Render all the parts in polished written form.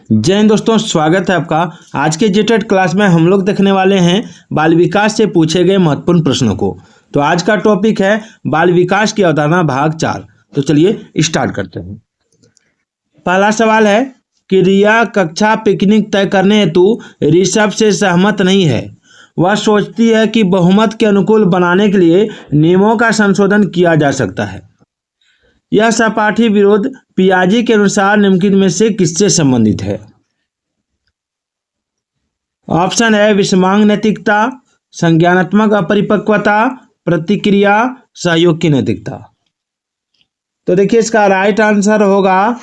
जय हिंद दोस्तों, स्वागत है आपका। आज के जेटेड क्लास में हम लोग देखने वाले हैं बाल विकास से पूछे गए महत्वपूर्ण प्रश्नों को। तो आज का टॉपिक है बाल विकास की अवधारणा भाग 4। तो चलिए स्टार्ट करते हैं। पहला सवाल है कि रिया कक्षा पिकनिक तय करने हेतु ऋषभ से सहमत नहीं है। वह सोचती है कि बहुमत के अनुकूल बनाने के लिए नियमों का संशोधन किया जा सकता है। यह सहपाठी विरोध पियाजे के अनुसार निम्नलिखित में से किससे संबंधित है? ऑप्शन है विषमांग नैतिकता, संज्ञानात्मक अपरिपक्वता, प्रतिक्रिया, सहयोग की नैतिकता। तो देखिए इसका राइट आंसर होगा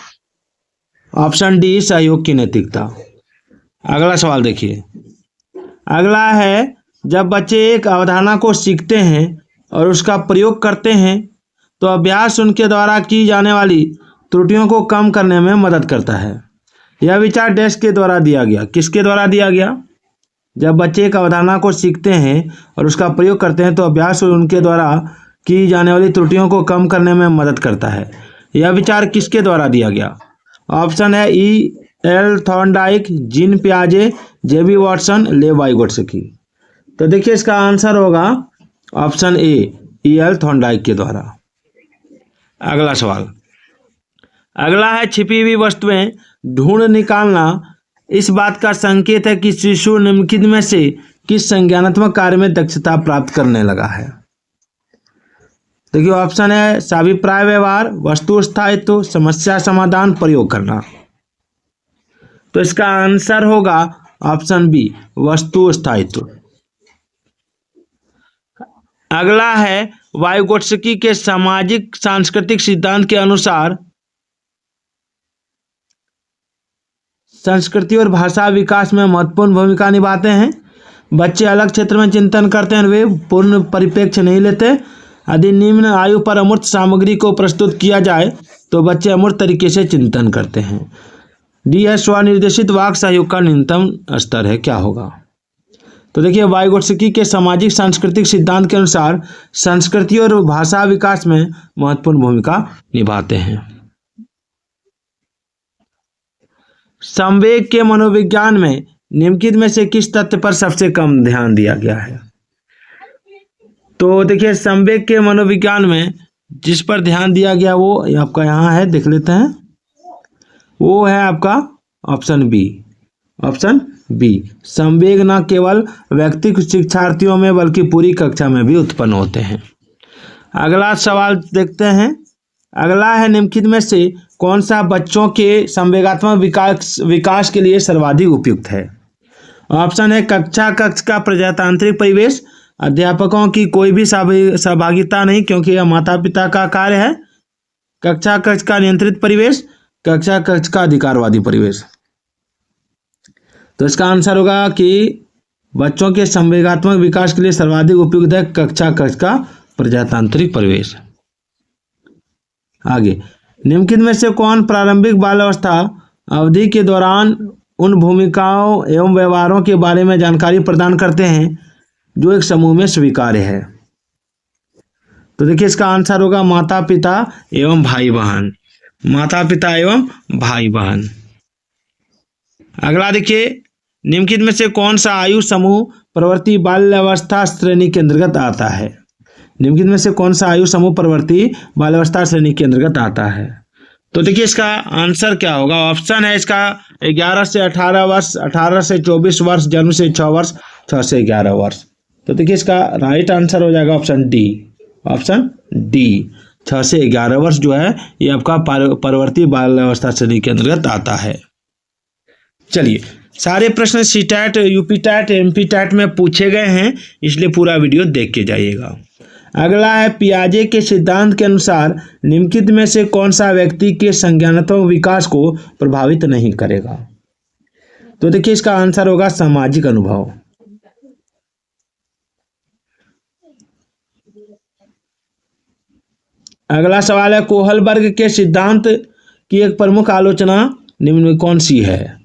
ऑप्शन डी, सहयोग की नैतिकता। अगला सवाल देखिए। अगला है जब बच्चे एक अवधारणा को सीखते हैं और उसका प्रयोग करते हैं तो अभ्यास उनके द्वारा की जाने वाली त्रुटियों को कम करने में मदद करता है। यह विचार डैश के द्वारा दिया गया। किसके द्वारा दिया गया? जब बच्चे एक अवधारणा को सीखते हैं और उसका प्रयोग करते हैं तो अभ्यास उनके द्वारा की जाने वाली त्रुटियों को कम करने में मदद करता है। यह विचार किसके द्वारा दिया गया? ऑप्शन है ई एल थॉर्नडाइक, जीन पियाजे, जेबी वॉटसन, लेव वाइगोत्स्की। तो देखिए इसका आंसर होगा option A, E L Thorndike के द्वारा। अगला सवाल। अगला है छिपी हुई वस्तुएं ढूंढ निकालना इस बात का संकेत है कि शिशु निम्नलिखित में से किस संज्ञानात्मक कार्य में दक्षता प्राप्त करने लगा है। देखिए ऑप्शन है साभिप्राय व्यवहार, वस्तु स्थायित्व, समस्या समाधान, प्रयोग करना। तो इसका आंसर होगा ऑप्शन बी, वस्तु स्थायित्व। अगला है वाइगोत्स्की के सामाजिक सांस्कृतिक सिद्धांत के अनुसार संस्कृति और भाषा विकास में महत्वपूर्ण भूमिका निभाते हैं। बच्चे अलग क्षेत्र में चिंतन करते हैं, वे पूर्ण परिप्रेक्ष्य नहीं लेते। यदि निम्न आयु पर अमूर्त सामग्री को प्रस्तुत किया जाए तो बच्चे अमूर्त तरीके से चिंतन करते हैं। डी है स्वनिर्देशित वाक सहयोग का न्यूनतम स्तर है। क्या होगा? तो देखिए वाइगोत्स्की के सामाजिक सांस्कृतिक सिद्धांत के अनुसार संस्कृति और भाषा विकास में महत्वपूर्ण भूमिका निभाते हैं। संवेग के मनोविज्ञान में निम्नलिखित में से किस तथ्य पर सबसे कम ध्यान दिया गया है? तो देखिए संवेग के मनोविज्ञान में जिस पर ध्यान दिया गया वो आपका यहाँ है, देख लेते हैं। वो है आपका ऑप्शन बी। ऑप्शन बी, संवेग न केवल व्यक्तिगत शिक्षार्थियों में बल्कि पूरी कक्षा में भी उत्पन्न होते हैं। अगला सवाल देखते हैं। अगला है निम्नलिखित में से कौन सा बच्चों के संवेगात्मक विकास के लिए सर्वाधिक उपयुक्त है? ऑप्शन है कक्षा कक्ष का प्रजातांत्रिक परिवेश, अध्यापकों की कोई भी सहभागिता नहीं क्योंकि यह माता पिता का कार्य है, कक्षा कक्ष का नियंत्रित परिवेश, कक्षा कक्ष का अधिकारवादी परिवेश। तो इसका आंसर होगा कि बच्चों के संवेगात्मक विकास के लिए सर्वाधिक उपयुक्त है कक्षा कक्ष का प्रजातांत्रिक परिवेश। आगे, निम्नलिखित में से कौन प्रारंभिक बाल्यावस्था अवधि के दौरान उन भूमिकाओं एवं व्यवहारों के बारे में जानकारी प्रदान करते हैं जो एक समूह में स्वीकार्य है? तो देखिए इसका आंसर होगा माता पिता एवं भाई बहन। माता पिता एवं भाई बहन। अगला देखिए, निम्नलिखित में से कौन सा आयु समूह प्रवर्ती बाल्यावस्था श्रेणी के अंतर्गत आता है? निम्नलिखित में से कौन सा आयु समूह प्रवर्ती बाल्यावस्था श्रेणी के अंतर्गत आता है? तो देखिए इसका आंसर क्या होगा? ऑप्शन है इसका 11 से 18 वर्ष, 18 से 24 वर्ष, जन्म से 6 वर्ष, 6 से 11 वर्ष। तो देखिए इसका राइट आंसर हो जाएगा ऑप्शन डी। ऑप्शन डी, 6 से 11 वर्ष जो है ये आपका परवर्ती बाल्यावस्था श्रेणी के अंतर्गत आता है। चलिए, सारे प्रश्न सीटैट, यूपीटैट, एमपीटैट में पूछे गए हैं, इसलिए पूरा वीडियो देख के जाइएगा। अगला है पियाजे के सिद्धांत के अनुसार निम्नलिखित में से कौन सा व्यक्ति के संज्ञानात्मक विकास को प्रभावित नहीं करेगा? तो देखिए इसका आंसर होगा सामाजिक अनुभव। अगला सवाल है कोहलबर्ग के सिद्धांत की एक प्रमुख आलोचना निम्न में कौन सी है?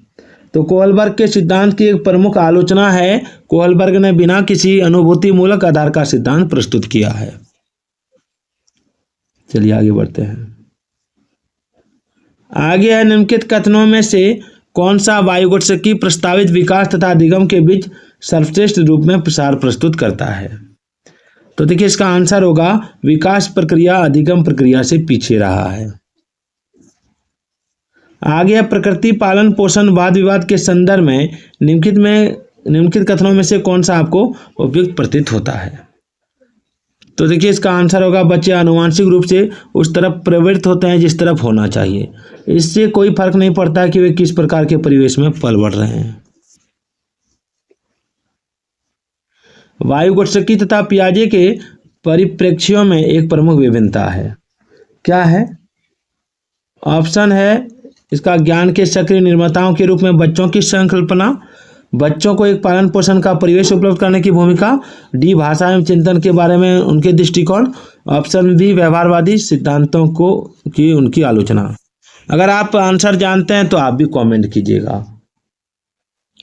तो कोहलबर्ग के सिद्धांत की एक प्रमुख आलोचना है कोहलबर्ग ने बिना किसी अनुभूति मूलक आधार का सिद्धांत प्रस्तुत किया है। चलिए आगे बढ़ते हैं। आगे है निम्नलिखित कथनों में से कौन सा वायुगोत्सकी प्रस्तावित विकास तथा अधिगम के बीच सर्वश्रेष्ठ रूप में प्रसार प्रस्तुत करता है? तो देखिए इसका आंसर होगा विकास प्रक्रिया अधिगम प्रक्रिया से पीछे रहा है। आगे प्रकृति पालन पोषण वाद विवाद के संदर्भ में निम्नलिखित कथनों में से कौन सा आपको उपयुक्त प्रतीत होता है? तो देखिए इसका आंसर होगा बच्चे आनुवांशिक रूप से उस तरफ प्रवृत्त होते हैं जिस तरफ होना चाहिए। इससे कोई फर्क नहीं पड़ता कि वे किस प्रकार के परिवेश में पल बढ़ रहे हैं। वायुगोत्सकी तथा पियाजे के परिप्रेक्ष्यों में एक प्रमुख विभिन्नता है, क्या है? ऑप्शन है इसका ज्ञान के सक्रिय निर्माताओं के रूप में बच्चों की संकल्पना, बच्चों को एक पालन पोषण का परिवेश उपलब्ध करने की भूमिका, डी भाषा एवं चिंतन के बारे में उनके दृष्टिकोण, ऑप्शन बी व्यवहारवादी सिद्धांतों को की उनकी आलोचना। अगर आप आंसर जानते हैं तो आप भी कमेंट कीजिएगा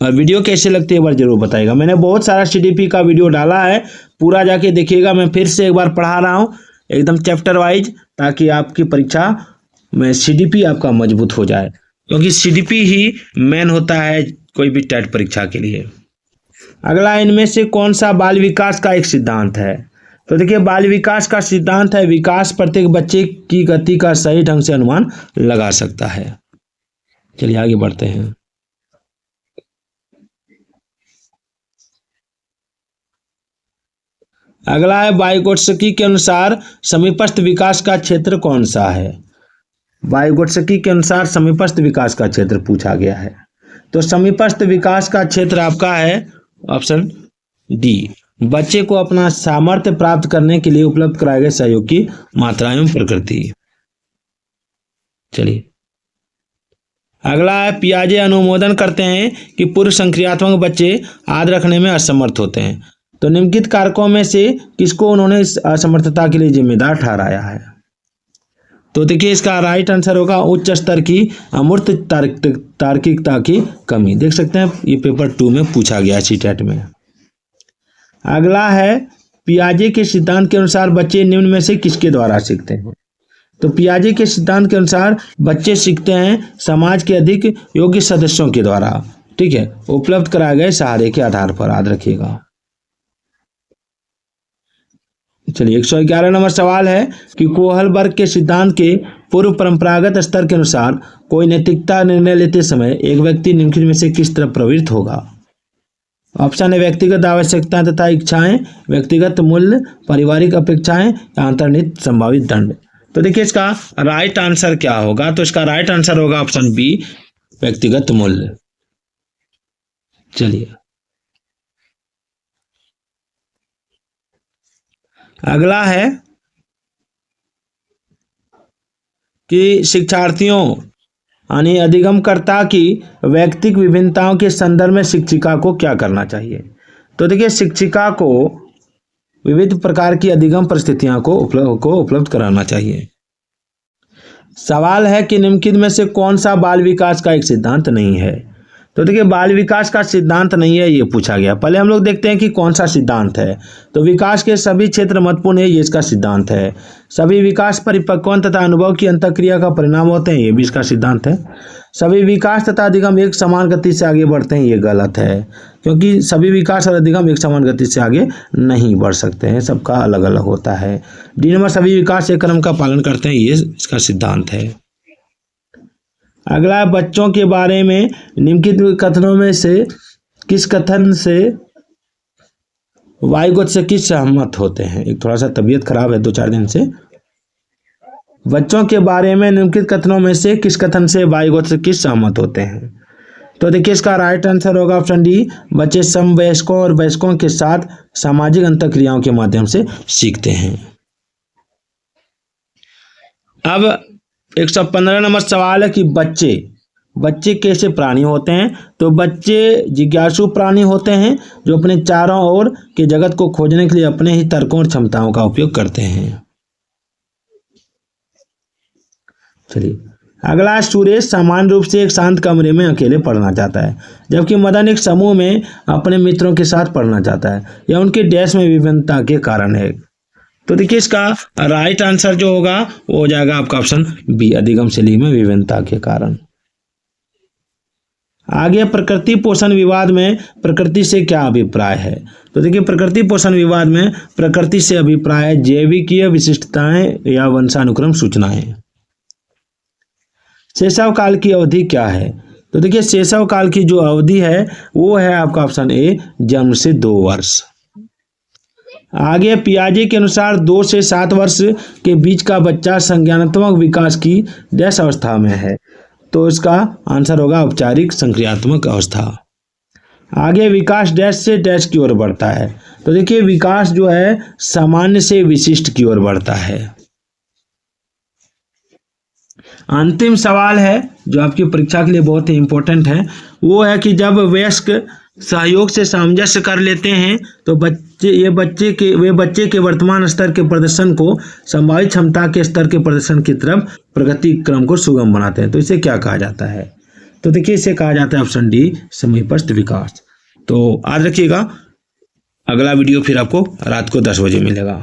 और वीडियो कैसे लगती है एक बार जरूर बताइएगा। मैंने बहुत सारा सीडीपी का वीडियो डाला है, पूरा जाके देखिएगा। मैं फिर से एक बार पढ़ा रहा हूँ एकदम चैप्टर वाइज, ताकि आपकी परीक्षा में सीडीपी आपका मजबूत हो जाए, क्योंकि सीडीपी ही मेन होता है कोई भी टेट परीक्षा के लिए। अगला, इनमें से कौन सा बाल विकास का एक सिद्धांत है? तो देखिए बाल विकास का सिद्धांत है विकास प्रत्येक बच्चे की गति का सही ढंग से अनुमान लगा सकता है। चलिए आगे बढ़ते हैं। अगला है वायुगोत्सकी के अनुसार समीपस्थ विकास का क्षेत्र कौन सा है? वायुगोत्सकी के अनुसार समीपस्थ विकास का क्षेत्र पूछा गया है। तो समीपस्थ विकास का क्षेत्र आपका है ऑप्शन डी, बच्चे को अपना सामर्थ्य प्राप्त करने के लिए उपलब्ध कराए गए सहयोग की मात्रा एवं प्रकृति। चलिए अगला है पियाजे अनुमोदन करते हैं कि पूर्व संक्रियात्मक बच्चे आदर रखने में असमर्थ होते हैं। तो निम्नलिखित कारकों में से किसको उन्होंने इस असमर्थता के लिए जिम्मेदार ठहराया है? तो देखिए इसका राइट आंसर होगा उच्च स्तर की अमूर्त तार्किकता की कमी। देख सकते हैं ये पेपर 2 में पूछा गया सीटेट में। अगला है पियाजे के सिद्धांत के अनुसार बच्चे निम्न में से किसके द्वारा सीखते हैं? तो पियाजे के सिद्धांत के अनुसार बच्चे सीखते हैं समाज के अधिक योग्य सदस्यों के द्वारा, ठीक है, उपलब्ध कराए गए सहारे के आधार पर। याद रखिएगा। चलिए 111 नंबर सवाल है कि कोहलबर्ग के सिद्धांत के पूर्व परंपरागत स्तर के अनुसार कोई नैतिकता निर्णय लेते समय एक व्यक्ति निम्नलिखित में से किस तरफ प्रवृत्त होगा? ऑप्शन है व्यक्तिगत आवश्यकताएं तथा इच्छाएं, व्यक्तिगत मूल्य, पारिवारिक अपेक्षाएं या अंतर्निहित संभावित दंड। तो देखिए इसका राइट आंसर क्या होगा? तो इसका राइट आंसर होगा ऑप्शन बी, व्यक्तिगत मूल्य। चलिए अगला है कि शिक्षार्थियों यानी अधिगमकर्ता की व्यक्तिगत विभिन्नताओं के संदर्भ में शिक्षिका को क्या करना चाहिए? तो देखिए शिक्षिका को विविध प्रकार की अधिगम परिस्थितियों को उपलब्ध कराना चाहिए। सवाल है कि निम्नलिखित में से कौन सा बाल विकास का एक सिद्धांत नहीं है? तो देखिए बाल विकास का सिद्धांत नहीं है ये पूछा गया। पहले हम लोग देखते हैं कि कौन सा सिद्धांत है। तो विकास के सभी क्षेत्र महत्वपूर्ण है, ये इसका सिद्धांत है। सभी विकास परिपक्वन तथा अनुभव की अंतःक्रिया का परिणाम होते हैं, ये भी इसका सिद्धांत है। सभी विकास तथा अधिगम एक समान गति से आगे बढ़ते हैं, ये गलत है, क्योंकि सभी विकास और अधिगम एक समान गति से आगे नहीं बढ़ सकते हैं, सबका अलग अलग होता है। डी नंबर सभी विकास एक क्रम का पालन करते हैं, ये इसका सिद्धांत है। अगला बच्चों के बारे में निम्नलिखित कथनों में से किस कथन से वायुगोत्सकी सहमत होते हैं? एक थोड़ा सा तबीयत खराब है 2-4 दिन से। बच्चों के बारे में निम्नलिखित कथनों में से किस कथन से वायुगोत्सकी सहमत होते हैं? तो देखिए इसका राइट आंसर होगा ऑप्शन डी, बच्चे समवयस्कों और वयस्कों के साथ सामाजिक अंतःक्रियाओं के माध्यम से सीखते हैं। अब 115 नंबर सवाल है कि बच्चे कैसे प्राणी होते हैं? तो बच्चे जिज्ञासु प्राणी होते हैं जो अपने चारों ओर के जगत को खोजने के लिए अपने ही तर्कों और क्षमताओं का उपयोग करते हैं। चलिए अगला, सुरेश सामान्य रूप से एक शांत कमरे में अकेले पढ़ना चाहता है, जबकि मदन एक समूह में अपने मित्रों के साथ पढ़ना चाहता है। यह उनके डैश में विभिन्नता के कारण है। तो देखिए इसका राइट आंसर जो होगा वो हो जाएगा आपका ऑप्शन बी, अधिगम शैली में विभिन्नता के कारण। आगे प्रकृति पोषण विवाद में प्रकृति से क्या अभिप्राय है? तो देखिए प्रकृति पोषण विवाद में प्रकृति से अभिप्राय जैविकीय विशिष्टताएं या वंशानुक्रम सूचनाएं। शैशव काल की अवधि क्या है? तो देखिए शैशव काल की जो अवधि है वो है आपका ऑप्शन ए जन्म से 2 वर्ष। आगे पियाजे के अनुसार 2 से 7 वर्ष के बीच का बच्चा संज्ञानात्मक विकास की डैश अवस्था में है? तो इसका आंसर होगा औपचारिक संक्रियात्मक अवस्था। आगे विकास डैश से डैश की ओर बढ़ता है। तो देखिए विकास जो है सामान्य से विशिष्ट की ओर बढ़ता है। अंतिम सवाल है जो आपकी परीक्षा के लिए बहुत ही इंपॉर्टेंट है, वो है कि जब वयस्क सहयोग से सामंजस्य कर लेते हैं तो बच्चे के वर्तमान स्तर के प्रदर्शन को संभावित क्षमता के स्तर के प्रदर्शन की तरफ प्रगति क्रम को सुगम बनाते हैं। तो इसे क्या कहा जाता है? तो देखिए इसे कहा जाता है ऑप्शन डी समीपस्थ विकास। तो आज रखिएगा, अगला वीडियो फिर आपको रात को 10 बजे मिलेगा।